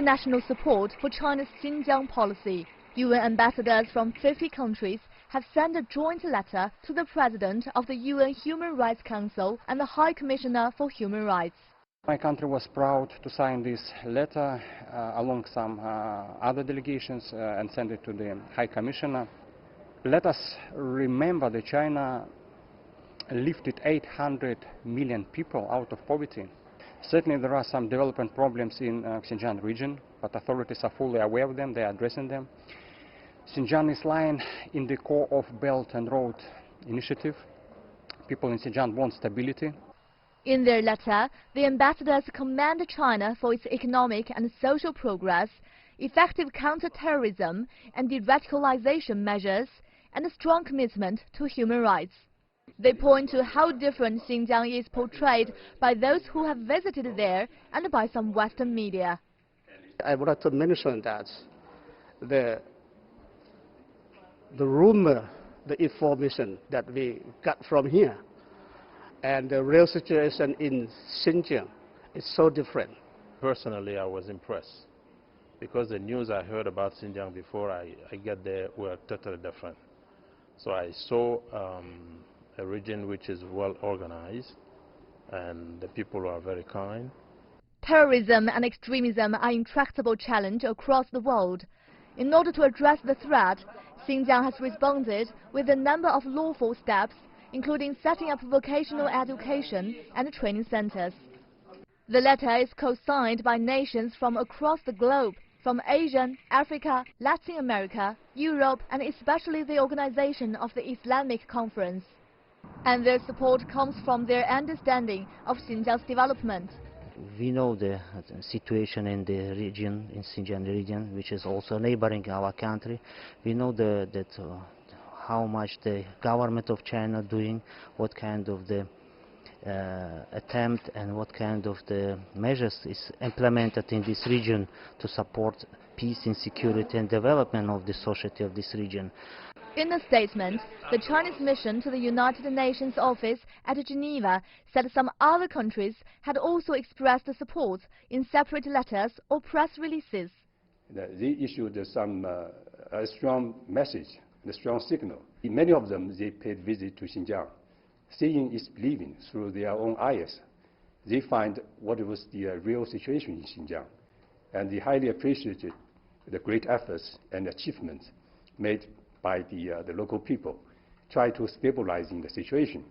international support for China's Xinjiang policy. UN ambassadors from 50 countries have sent a joint letter to the President of the UN Human Rights Council and the High Commissioner for Human Rights. My country was proud to sign this letter along some other delegations and send it to the High Commissioner. Let us remember that China lifted 800 million people out of poverty. Certainly there are some development problems in Xinjiang region, but authorities are fully aware of them, they are addressing them. Xinjiang is lying in the core of Belt and Road Initiative. People in Xinjiang want stability. In their letter, the ambassadors commend China for its economic and social progress, effective counter-terrorism and de-radicalization measures, and a strong commitment to human rights. They point to how different Xinjiang is portrayed by those who have visited there and by some Western media. I would like to mention that the rumor, the information that we got from here and the real situation in Xinjiang is so different. Personally, I was impressed because the news I heard about Xinjiang before I got there were totally different. So I saw a region which is well organized and the people are very kind. Terrorism and extremism are intractable challenges across the world. In order to address the threat, Xinjiang has responded with a number of lawful steps, including setting up vocational education and training centers. The letter is co-signed by nations from across the globe, from Asia, Africa, Latin America, Europe, and especially the organization of the Islamic Conference. And their support comes from their understanding of Xinjiang's development. We know the situation in the region, in Xinjiang region, which is also neighboring our country. We know how much the government of China doing, what kind of the attempt and what kind of the measures is implemented in this region to support peace and security and development of the society of this region. In a statement, the Chinese mission to the United Nations office at Geneva said some other countries had also expressed support in separate letters or press releases. They issued some a strong message, a strong signal. Many of them, they paid visit to Xinjiang. Seeing is believing through their own eyes. They find what was the real situation in Xinjiang, and they highly appreciated the great efforts and achievements made by the local people, try to stabilize the situation.